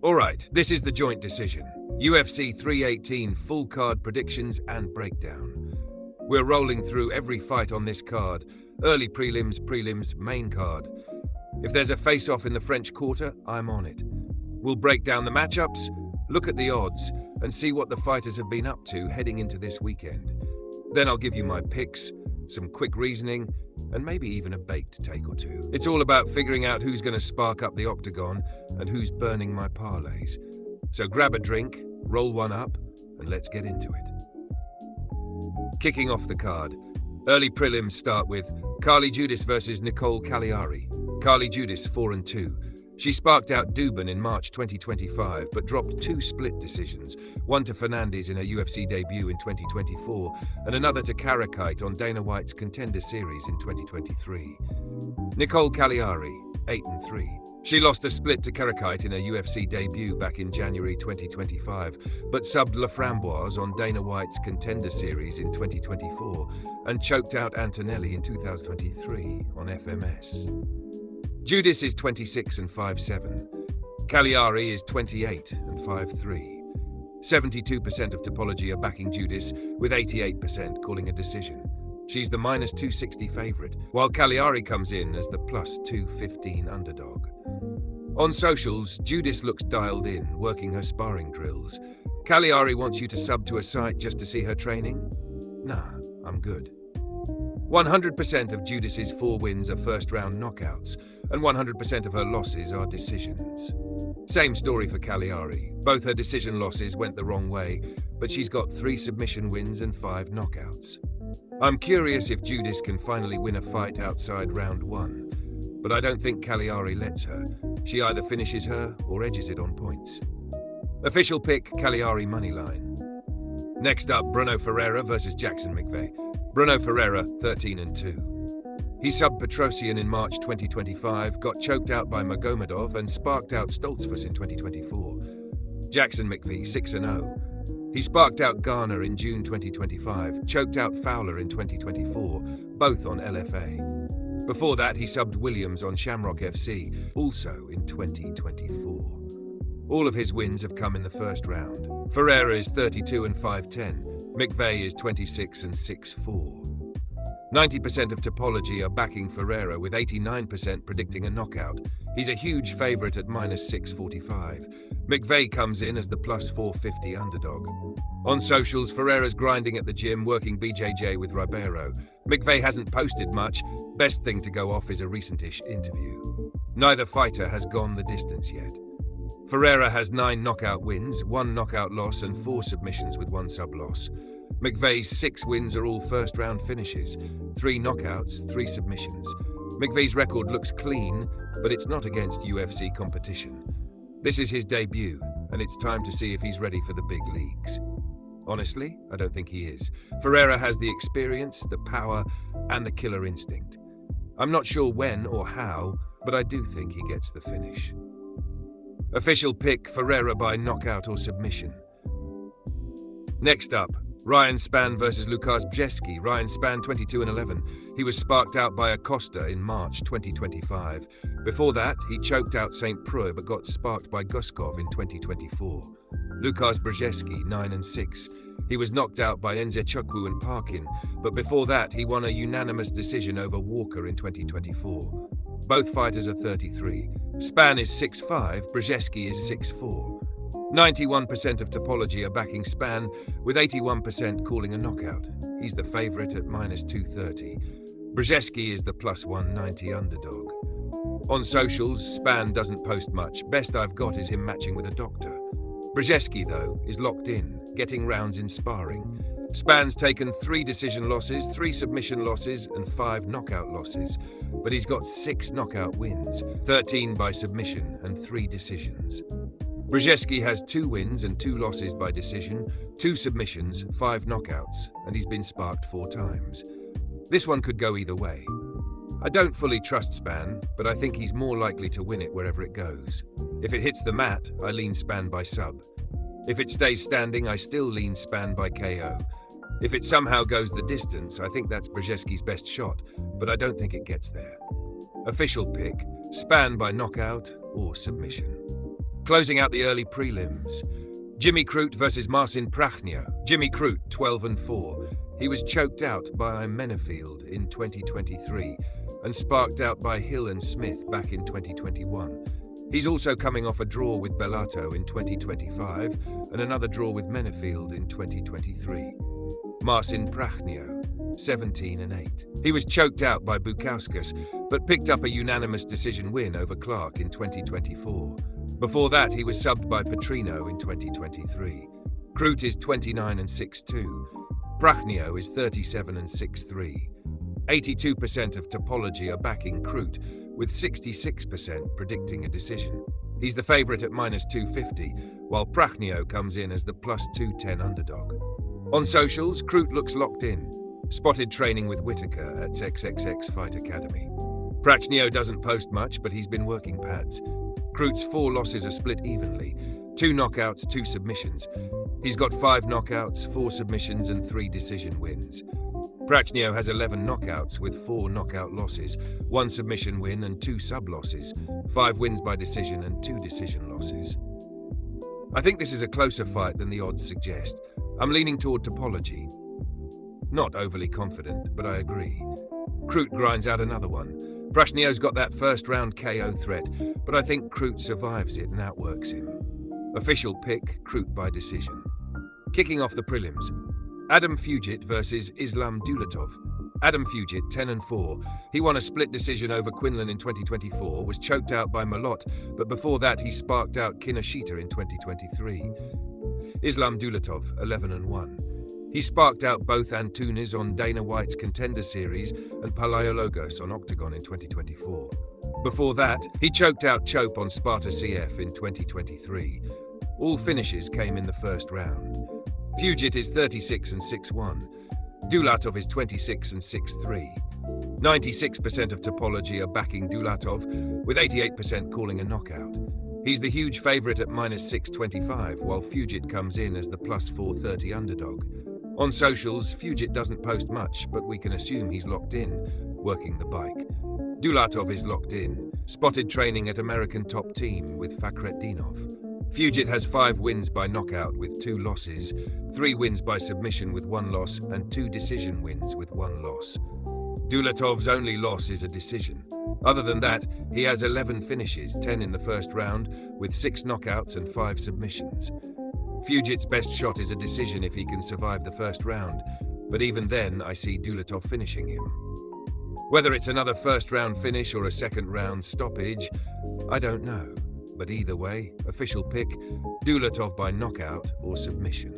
Alright, this is the joint decision. UFC 318 full card predictions and breakdown. We're rolling through every fight on this card. Early prelims, main card. If there's a face-off in the French Quarter, I'm on it. We'll break down the matchups, look at the odds, and see what the fighters have been up to heading into this weekend. Then I'll give you my picks, some quick reasoning, and maybe even a baked take or two. It's all about figuring out who's going to spark up the octagon and who's burning my parlays. So grab a drink, roll one up, and let's get into it. Kicking off the card, early prelims start with Carly Judas versus Nicole Cagliari. Carly Judas 4-2. She sparked out Dubin in March 2025, but dropped 2 split decisions, one to Fernandez in her UFC debut in 2024, and another to Karakite on Dana White's Contender Series in 2023. Nicole Cagliari, 8-3. She lost a split to Karakite in her UFC debut back in January 2025, but subbed Laframboise on Dana White's Contender Series in 2024, and choked out Antonelli in 2023 on FMS. Judas is 26-5-7. Cagliari is 28-5-3. 72% of Topology are backing Judas, with 88% calling a decision. She's the -260 favorite, while Cagliari comes in as the +215 underdog. On socials, Judas looks dialed in, working her sparring drills. Cagliari wants you to sub to a site just to see her training? Nah, I'm good. 100% of Judas's 4 wins are first-round knockouts, and 100% of her losses are decisions. Same story for Cagliari. Both her decision losses went the wrong way, but she's got 3 submission wins and 5 knockouts. I'm curious if Judas can finally win a fight outside round 1, but I don't think Cagliari lets her. She either finishes her or edges it on points. Official pick, Cagliari moneyline. Next up, Bruno Ferreira versus Jackson McVeigh. Bruno Ferreira, 13-2. He subbed Petrosian in March 2025, got choked out by Magomedov, and sparked out Stoltzfus in 2024. Jackson McVeigh, 6-0. He sparked out Garner in June 2025, choked out Fowler in 2024, both on LFA. Before that, he subbed Williams on Shamrock FC, also in 2024. All of his wins have come in the first round. Ferreira is 32-5-10. McVeigh is 26-6-4. 90% of Topology are backing Ferreira, with 89% predicting a knockout. He's a huge favorite at -645. McVeigh comes in as the +450 underdog. On socials, Ferreira's grinding at the gym, working BJJ with Ribeiro. McVeigh hasn't posted much. Best thing to go off is a recent-ish interview. Neither fighter has gone the distance yet. Ferreira has 9 knockout wins, 1 knockout loss, and 4 submissions with 1 sub-loss. McVeigh's 6 wins are all first-round finishes, 3 knockouts, 3 submissions. McVeigh's record looks clean, but it's not against UFC competition. This is his debut, and it's time to see if he's ready for the big leagues. Honestly, I don't think he is. Ferreira has the experience, the power, and the killer instinct. I'm not sure when or how, but I do think he gets the finish. Official pick, Ferreira by knockout or submission. Next up, Ryan Spann versus Lukasz Brzeski. Ryan Spann, 22-11. He was sparked out by Acosta in March 2025. Before that, he choked out St. Preux but got sparked by Guskov in 2024. Lukasz Brzeski, 9-6. He was knocked out by Nzechukwu and Parkin, but before that, he won a unanimous decision over Walker in 2024. Both fighters are 33. Spann is 6'5", Brzeski is 6'4". 91% of Topology are backing Spann, with 81% calling a knockout. He's the favorite at -230. Brzeski is the +190 underdog. On socials, Spann doesn't post much. Best I've got is him matching with a doctor. Brzeski, though, is locked in, getting rounds in sparring. Spann's taken 3 decision losses, 3 submission losses, and 5 knockout losses, but he's got 6 knockout wins, 13 by submission and 3 decisions. Brzeski has 2 wins and 2 losses by decision, 2 submissions, 5 knockouts, and he's been sparked 4 times. This one could go either way. I don't fully trust Spann, but I think he's more likely to win it wherever it goes. If it hits the mat, I lean Spann by sub. If it stays standing, I still lean Spann by KO. If it somehow goes the distance, I think that's Brzeski's best shot, but I don't think it gets there. Official pick, Spann by knockout or submission. Closing out the early prelims. Jimmy Crute versus Marcin Prachnio. Jimmy Crute, 12-4. He was choked out by Menefield in 2023 and sparked out by Hill and Smith back in 2021. He's also coming off a draw with Bellato in 2025 and another draw with Menefield in 2023. Marcin Prachnio, 17-8. He was choked out by Bukauskas, but picked up a unanimous decision win over Clark in 2024. Before that, he was subbed by Petrino in 2023. Crute is 29-6-2. Prachnio is 37-6-3. 82% of Topology are backing Crute, with 66% predicting a decision. He's the favourite at -250, while Prachnio comes in as the +210 underdog. On socials, Crute looks locked in, spotted training with Whitaker at XXX Fight Academy. Prachnio doesn't post much, but he's been working pads. Crute's 4 losses are split evenly, 2 knockouts, 2 submissions. He's got 5 knockouts, 4 submissions and 3 decision wins. Prachnio has 11 knockouts with 4 knockout losses, 1 submission win and 2 sub-losses, 5 wins by decision and 2 decision losses. I think this is a closer fight than the odds suggest. I'm leaning toward Topology. Not overly confident, but I agree. Crute grinds out another one. Prachnio's got that first-round KO threat, but I think Crute survives it and outworks him. Official pick, Crute by decision. Kicking off the prelims. Adam Fugit versus Islam Dulatov. Adam Fugit, 10-4. He won a split decision over Quinlan in 2024, was choked out by Malott, but before that he sparked out Kinoshita in 2023. Islam Dulatov, 11-1. He sparked out both Antunes on Dana White's Contender Series and Palaiologos on Octagon in 2024. Before that, he choked out Chope on Sparta CF in 2023. All finishes came in the first round. Fugit is 36-6-1. Dulatov is 26-6-3. 96% of Topology are backing Dulatov, with 88% calling a knockout. He's the huge favourite at -625, while Fugit comes in as the +430 underdog. On socials, Fugit doesn't post much, but we can assume he's locked in, working the bike. Dulatov is locked in, spotted training at American Top Team with Fakhretdinov. Fugit has 5 wins by knockout with 2 losses, 3 wins by submission with 1 loss, and 2 decision wins with 1 loss. Dulatov's only loss is a decision. Other than that, he has 11 finishes, 10 in the first round, with 6 knockouts and 5 submissions. Fugit's best shot is a decision if he can survive the first round, but even then I see Dulatov finishing him. Whether it's another first-round finish or a second-round stoppage, I don't know. But either way, official pick, Dulatov by knockout or submission.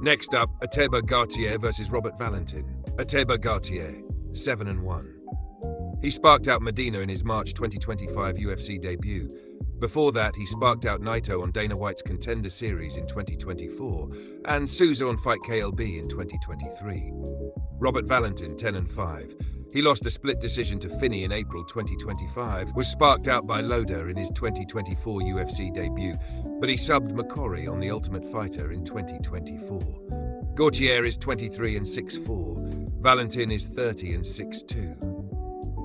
Next up, Ateba Gautier versus Robert Valentin. Ateba Gautier, 7-1. He sparked out Medina in his March 2025 UFC debut. Before that, he sparked out Naito on Dana White's Contender Series in 2024 and Souza on Fight KLB in 2023. Robert Valentin, 10-5. He lost a split decision to Finney in April 2025, was sparked out by Loder in his 2024 UFC debut, but he subbed Makori on The Ultimate Fighter in 2024. Gautier is 23-6-4. Valentin is 30-6-2.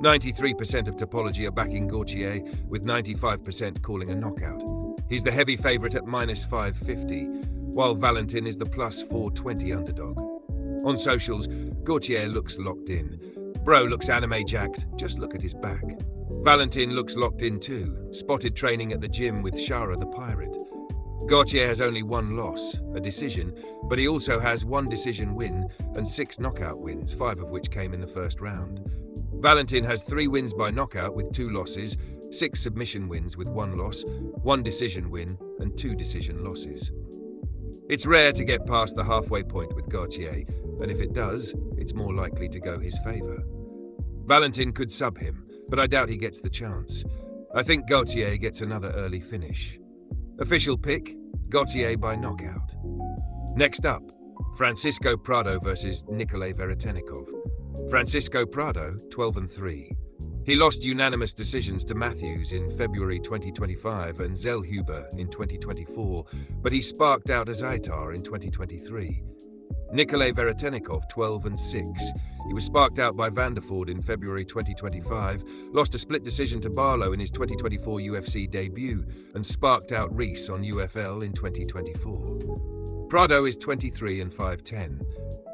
93% of Topology are backing Gautier, with 95% calling a knockout. He's the heavy favourite at -550, while Valentin is the +420 underdog. On socials, Gautier looks locked in. Bro looks anime jacked, just look at his back. Valentin looks locked in too, spotted training at the gym with Shara the Pirate. Gautier has only 1 loss, a decision, but he also has 1 decision win and 6 knockout wins, 5 of which came in the first round. Valentin has 3 wins by knockout with 2 losses, 6 submission wins with 1 loss, 1 decision win and 2 decision losses. It's rare to get past the halfway point with Gautier, and if it does, it's more likely to go his favour. Valentin could sub him, but I doubt he gets the chance. I think Gautier gets another early finish. Official pick, Gautier by knockout. Next up, Francisco Prado versus Nikolay Veretennikov. Francisco Prado, 12-3. He lost unanimous decisions to Matthews in February 2025 and Zellhuber in 2024, but he sparked out Azaitar in 2023. Nikolay Veretennikov, 12-6. He was sparked out by Vanderford in February 2025, lost a split decision to Barlow in his 2024 UFC debut, and sparked out Reese on UFL in 2024. Prado is 23-5-10.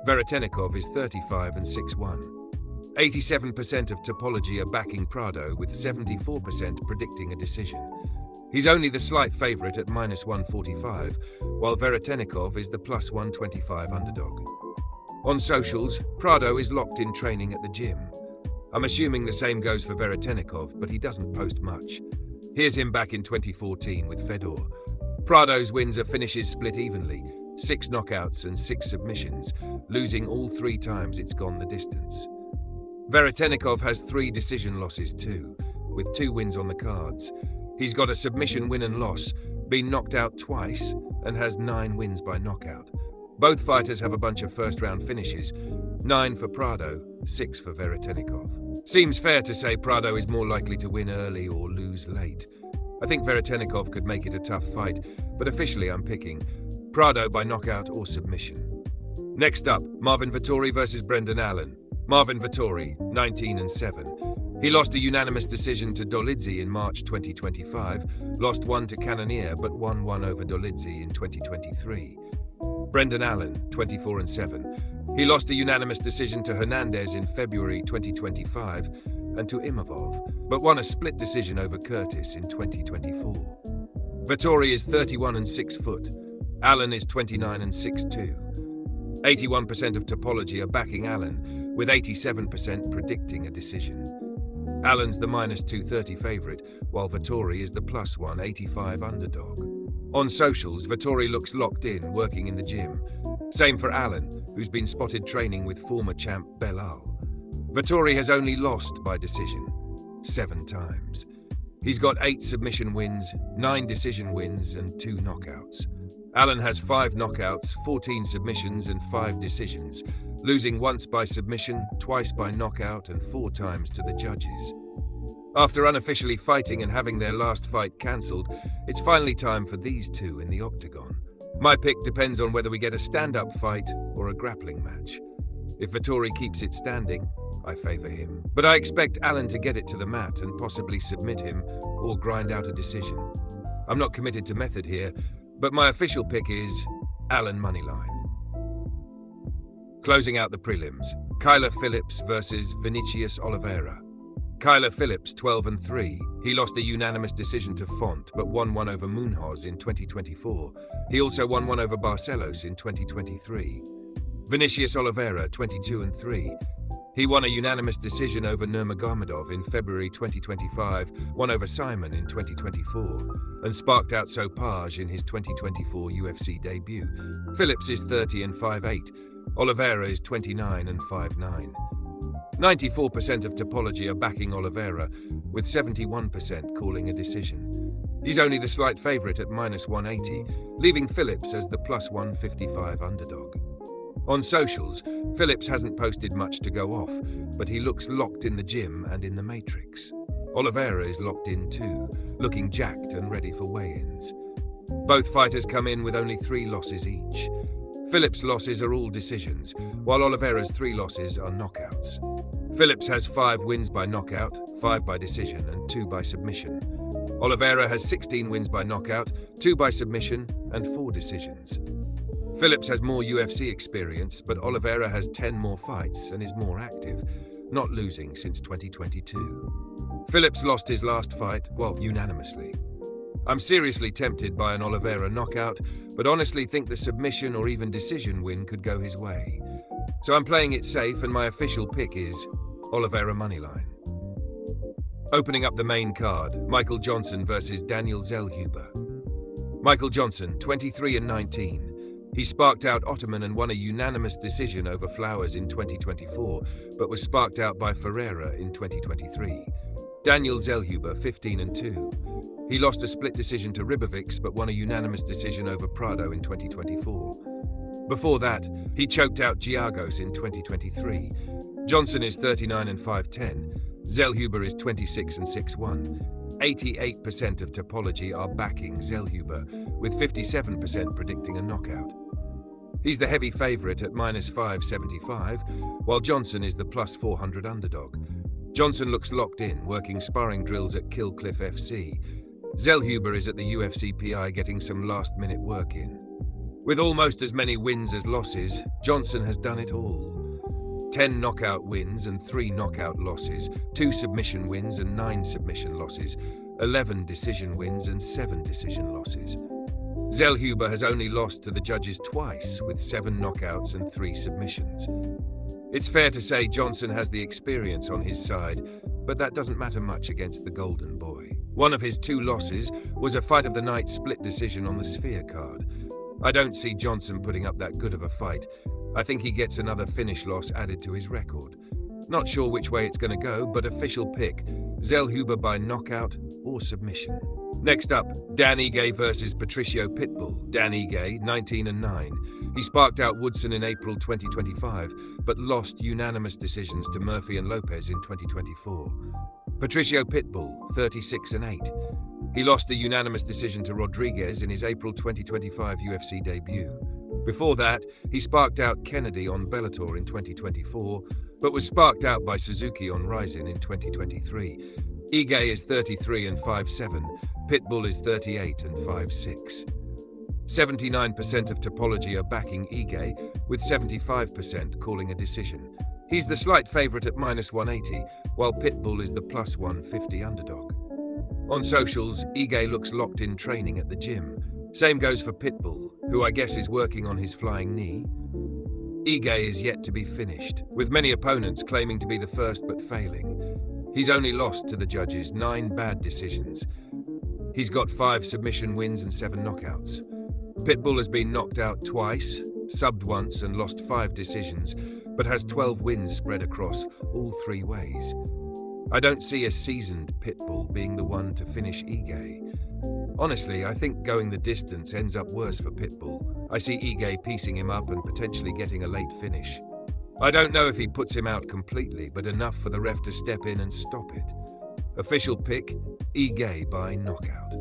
Veretennikov is 35-6-1. 87% of Topology are backing Prado, with 74% predicting a decision. He's only the slight favourite at -145, while Veretennikov is the +125 underdog. On socials, Prado is locked in training at the gym. I'm assuming the same goes for Veretennikov, but he doesn't post much. Here's him back in 2014 with Fedor. Prado's wins are finishes split evenly, 6 knockouts and 6 submissions, losing all 3 times it's gone the distance. Veretennikov has 3 decision losses too, with 2 wins on the cards. He's got a submission win and loss, been knocked out twice, and has 9 wins by knockout. Both fighters have a bunch of first-round finishes, 9 for Prado, 6 for Veretennikov. Seems fair to say Prado is more likely to win early or lose late. I think Veretennikov could make it a tough fight, but officially I'm picking Prado by knockout or submission. Next up, Marvin Vettori versus Brendan Allen. Marvin Vettori, 19-7. He lost a unanimous decision to Dolidze in March 2025, lost 1 to Cannonier but won 1 over Dolidze in 2023. Brendan Allen, 24-7. He lost a unanimous decision to Hernandez in February 2025 and to Imavov, but won a split decision over Curtis in 2024. Vettori is 31-6 Allen is 29-6'2". 81% of Topology are backing Allen, with 87% predicting a decision. Allen's the -230 favourite, while Vettori is the +185 underdog. On socials, Vettori looks locked in, working in the gym. Same for Allen, who's been spotted training with former champ Belal. Vettori has only lost by decision 7 times. He's got 8 submission wins, 9 decision wins, and 2 knockouts. Allen has 5 knockouts, 14 submissions, and 5 decisions, losing once by submission, twice by knockout, and 4 times to the judges. After unofficially fighting and having their last fight cancelled, it's finally time for these two in the octagon. My pick depends on whether we get a stand-up fight or a grappling match. If Vettori keeps it standing, I favour him. But I expect Allen to get it to the mat and possibly submit him or grind out a decision. I'm not committed to method here, but my official pick is Allen moneyline. Closing out the prelims, Kyler Phillips versus Vinicius Oliveira. Kyler Phillips, 12-3. He lost a unanimous decision to Font, but won 1 over Munoz in 2024. He also won 1 over Barcelos in 2023. Vinicius Oliveira, 22-3. He won a unanimous decision over Nurmagomedov in February 2025, won over Simon in 2024, and sparked out Sopage in his 2024 UFC debut. Phillips is 30-5-8. Oliveira is 29-5-9. 94% of Topology are backing Oliveira, with 71% calling a decision. He's only the slight favourite at -180, leaving Phillips as the +155 underdog. On socials, Phillips hasn't posted much to go off, but he looks locked in the gym and in the Matrix. Oliveira is locked in too, looking jacked and ready for weigh-ins. Both fighters come in with only 3 losses each. Phillips' losses are all decisions, while Oliveira's 3 losses are knockouts. Phillips has 5 wins by knockout, 5 by decision, and 2 by submission. Oliveira has 16 wins by knockout, 2 by submission, and 4 decisions. Phillips has more UFC experience, but Oliveira has 10 more fights and is more active, not losing since 2022. Phillips lost his last fight, unanimously. I'm seriously tempted by an Oliveira knockout, but honestly think the submission or even decision win could go his way. So I'm playing it safe, and my official pick is Oliveira moneyline. Opening up the main card, Michael Johnson versus Daniel Zellhuber. Michael Johnson, 23-19. He sparked out Ottoman and won a unanimous decision over Flowers in 2024, but was sparked out by Ferreira in 2023. Daniel Zellhuber, 15-2. He lost a split decision to Ribovics, but won a unanimous decision over Prado in 2024. Before that, he choked out Giagos in 2023. Johnson is 39-5-10. Zellhuber is 26-6-1. 88% of Topology are backing Zellhuber, with 57% predicting a knockout. He's the heavy favourite at -575, while Johnson is the +400 underdog. Johnson looks locked in, working sparring drills at Killcliff FC. Zellhuber is at the UFC PI getting some last-minute work in. With almost as many wins as losses, Johnson has done it all. 10 knockout wins and 3 knockout losses, 2 submission wins and 9 submission losses, 11 decision wins and 7 decision losses. Zellhuber has only lost to the judges twice, with 7 knockouts and 3 submissions. It's fair to say Johnson has the experience on his side, but that doesn't matter much against the Golden Boy. One of his 2 losses was a fight of the night split decision on the Sphere card. I don't see Johnson putting up that good of a fight. I think he gets another finish loss added to his record. Not sure which way it's going to go, but official pick, Zellhuber by knockout or submission. Next up, Dan Ige versus Patricio Pitbull. Dan Ige, 19-9. He sparked out Woodson in April 2025, but lost unanimous decisions to Murphy and Lopez in 2024. Patricio Pitbull, 36-8. He lost a unanimous decision to Rodriguez in his April 2025 UFC debut. Before that, he sparked out Kennedy on Bellator in 2024, but was sparked out by Suzuki on Rizin in 2023. Ige is 33-5-7. Pitbull is 38-5-6. 79% of Topology are backing Ige, with 75% calling a decision. He's the slight favourite at -180, while Pitbull is the +150 underdog. On socials, Ige looks locked in training at the gym. Same goes for Pitbull, who I guess is working on his flying knee. Ige is yet to be finished, with many opponents claiming to be the first but failing. He's only lost to the judges 9 bad decisions. He's got 5 submission wins and 7 knockouts. Pitbull has been knocked out twice, subbed once and lost 5 decisions, but has 12 wins spread across all 3 ways. I don't see a seasoned Pitbull being the one to finish Ige. Honestly, I think going the distance ends up worse for Pitbull. I see Ige piecing him up and potentially getting a late finish. I don't know if he puts him out completely, but enough for the ref to step in and stop it. Official pick, Ige by knockout.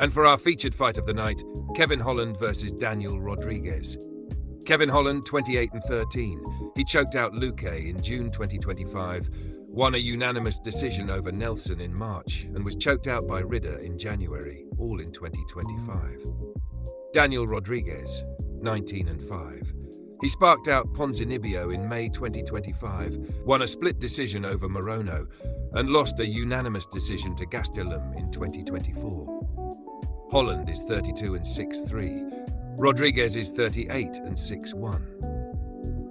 And for our featured fight of the night, Kevin Holland versus Daniel Rodriguez. Kevin Holland, 28-13. He choked out Luque in June 2025, won a unanimous decision over Nelson in March, and was choked out by Ridder in January, all in 2025. Daniel Rodriguez, 19-5. He sparked out Ponzinibbio in May 2025, won a split decision over Morono, and lost a unanimous decision to Gastelum in 2024. Holland is 32-6-3. Rodriguez is 38-6-1.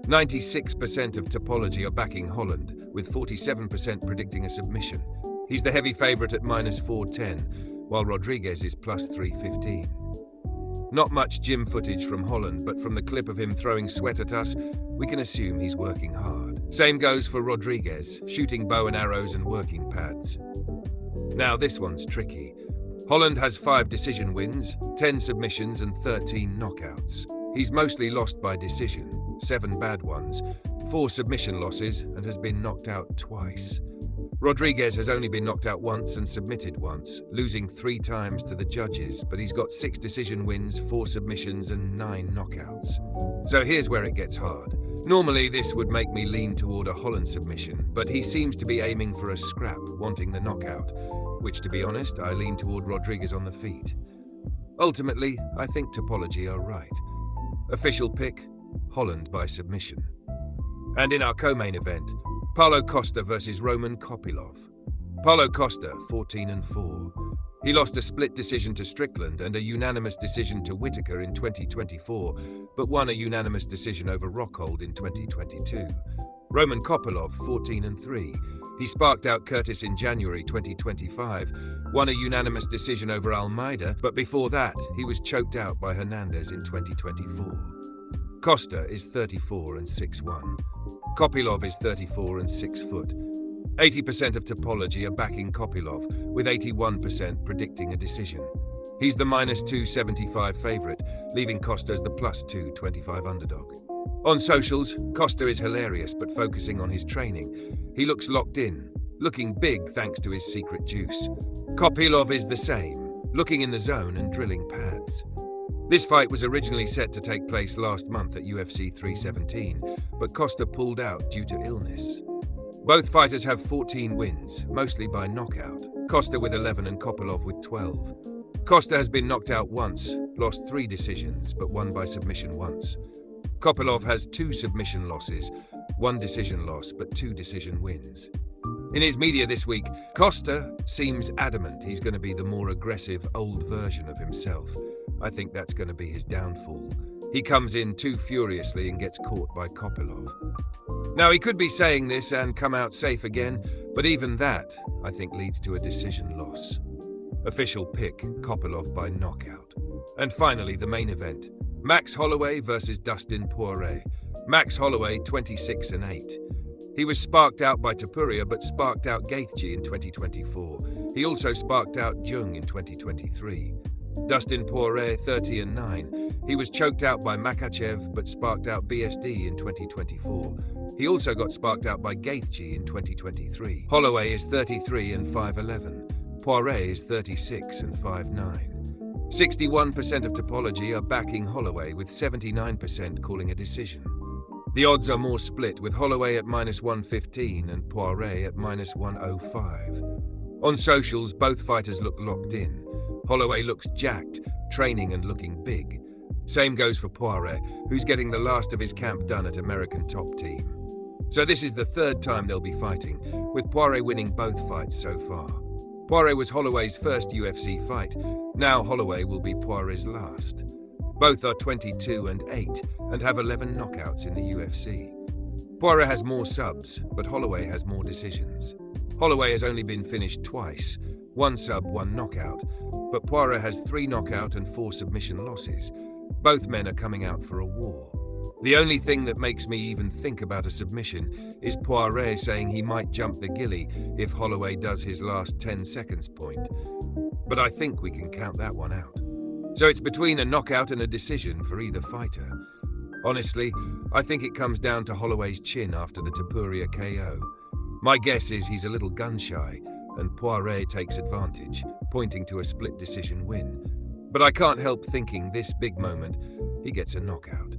96% of Topology are backing Holland, with 47% predicting a submission. He's the heavy favourite at -410, while Rodriguez is +315. Not much gym footage from Holland, but from the clip of him throwing sweat at us, we can assume he's working hard. Same goes for Rodriguez, shooting bow and arrows and working pads. Now this one's tricky. Holland has 5 decision wins, 10 submissions and 13 knockouts. He's mostly lost by decision, 7 bad ones, 4 submission losses, and has been knocked out twice. Rodriguez has only been knocked out once and submitted once, losing 3 times to the judges, but he's got 6 decision wins, 4 submissions and 9 knockouts. So here's where it gets hard. Normally this would make me lean toward a Holland submission, but he seems to be aiming for a scrap, wanting the knockout, which to be honest, I lean toward Rodriguez on the feet. Ultimately, I think Topology are right. Official pick, Holland by submission. And in our co-main event, Paulo Costa versus Roman Kopylov. Paulo Costa, 14-4. He lost a split decision to Strickland and a unanimous decision to Whitaker in 2024, but won a unanimous decision over Rockhold in 2022. Roman Kopylov, 14-3. He sparked out Curtis in January 2025, won a unanimous decision over Almeida, but before that, he was choked out by Hernandez in 2024. Costa is 34-6-1. Kopylov is 34-6 ft. 80% of Topology are backing Kopylov, with 81% predicting a decision. He's the -275 favourite, leaving Costa as the +225 underdog. On socials, Costa is hilarious but focusing on his training. He looks locked in, looking big thanks to his secret juice. Kopylov is the same, looking in the zone and drilling pads. This fight was originally set to take place last month at UFC 317, but Costa pulled out due to illness. Both fighters have 14 wins, mostly by knockout, Costa with 11 and Kopylov with 12. Costa has been knocked out once, lost 3 decisions, but won by submission once. Kopylov has 2 submission losses, 1 decision loss, but 2 decision wins. In his media this week, Costa seems adamant he's going to be the more aggressive, old version of himself. I think that's going to be his downfall. He comes in too furiously and gets caught by Kopylov. Now, he could be saying this and come out safe again, but even that, I think, leads to a decision loss. Official pick, Kopylov by knockout. And finally, the main event. Max Holloway versus Dustin Poirier. Max Holloway, 26-8. He was sparked out by Topuria, but sparked out Gaethje in 2024. He also sparked out Jung in 2023. Dustin Poirier, 30-9. He was choked out by Makhachev, but sparked out BSD in 2024. He also got sparked out by Gaethje in 2023. Holloway is 33-5'11". Poirier is 36-5'9". 61% of Topology are backing Holloway, with 79% calling a decision. The odds are more split, with Holloway at -115 and Poirier at -105. On socials, both fighters look locked in. Holloway looks jacked, training and looking big. Same goes for Poirier, who's getting the last of his camp done at American Top Team. So this is the 3rd time they'll be fighting, with Poirier winning both fights so far. Poirier was Holloway's first UFC fight. Now Holloway will be Poirier's last. Both are 22-8 and have 11 knockouts in the UFC. Poirier has more subs, but Holloway has more decisions. Holloway has only been finished twice, 1 sub, 1 knockout, but Poirier has 3 knockout and 4 submission losses. Both men are coming out for a war. The only thing that makes me even think about a submission is Poirier saying he might jump the gilly if Holloway does his last 10 seconds point. But I think we can count that one out. So it's between a knockout and a decision for either fighter. Honestly, I think it comes down to Holloway's chin after the Topuria KO. My guess is he's a little gun-shy, and Poirier takes advantage, pointing to a split decision win. But I can't help thinking this big moment, he gets a knockout.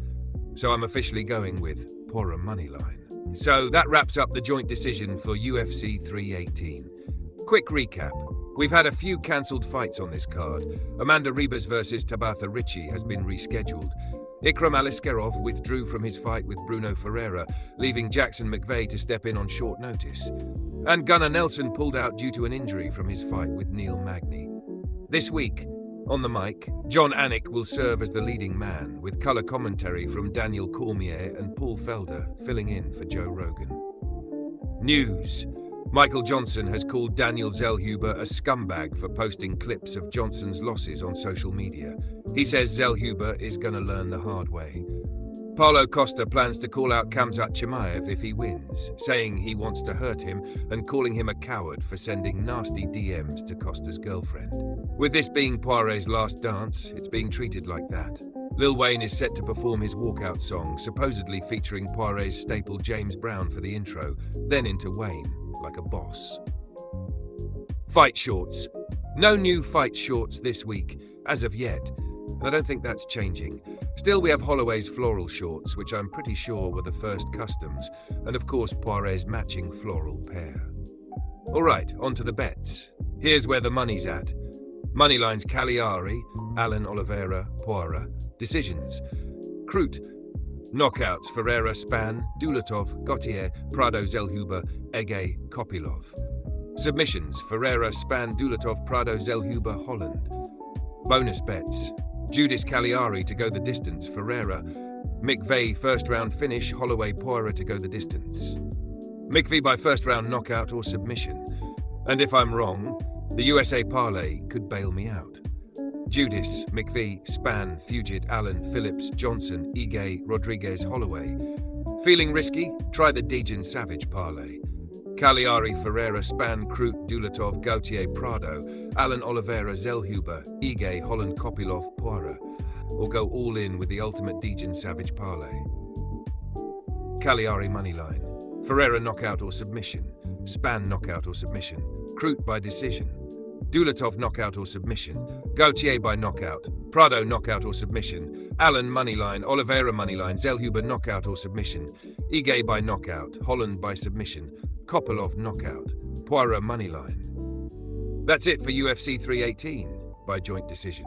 So I'm officially going with Poirier moneyline. So that wraps up the joint decision for UFC 318. Quick recap. We've had a few cancelled fights on this card. Amanda Ribas versus Tabatha Ricci has been rescheduled. Ikram Aliskerov withdrew from his fight with Bruno Ferreira, leaving Jackson McVeigh to step in on short notice. And Gunnar Nelson pulled out due to an injury from his fight with Neil Magny. This week, on the mic, John Anik will serve as the leading man, with colour commentary from Daniel Cormier and Paul Felder filling in for Joe Rogan. News. Michael Johnson has called Daniel Zellhuber a scumbag for posting clips of Johnson's losses on social media. He says Zellhuber is going to learn the hard way. Paulo Costa plans to call out Khamzat Chimaev if he wins, saying he wants to hurt him and calling him a coward for sending nasty DMs to Costa's girlfriend. With this being Poirier's last dance, it's being treated like that. Lil Wayne is set to perform his walkout song, supposedly featuring Poirier's staple James Brown for the intro, then into Wayne, like a boss. Fight shorts. No new fight shorts this week, as of yet, and I don't think that's changing. Still, we have Holloway's floral shorts, which I'm pretty sure were the first customs, and of course Poirier's matching floral pair. Alright, on to the bets. Here's where the money's at. Moneylines Cagliari, Allen Oliveira, Poirier. Decisions. Crute. Knockouts Ferreira, Span, Dulatov, Gautier, Prado, Zellhuber, Ege, Kopylov. Submissions Ferreira, Span, Dulatov, Prado, Zellhuber, Holland. Bonus bets. Judis Cagliari to go the distance, Ferreira. McVeigh first round finish, Holloway Poirier to go the distance. McVeigh by first round knockout or submission. And if I'm wrong, the USA parlay could bail me out. Judis, McVeigh, Span, Fugit, Allen, Phillips, Johnson, Ige, Rodriguez, Holloway. Feeling risky? Try the Dejan Savage parlay. Cagliari, Ferreira, Span, Crute, Dulatov, Gautier, Prado, Allen Oliveira, Zellhuber, Ige, Holland, Kopylov, Poirier. Or go all in with the ultimate Dejan Savage parlay. Cagliari moneyline. Ferreira knockout or submission. Span knockout or submission. Crute by decision. Dulatov knockout or submission. Gautier by knockout. Prado knockout or submission. Allen moneyline. Oliveira moneyline. Zellhuber knockout or submission. Ige by knockout. Holland by submission. Kopylov knockout. Poirier moneyline. That's it for UFC 318 by joint decision.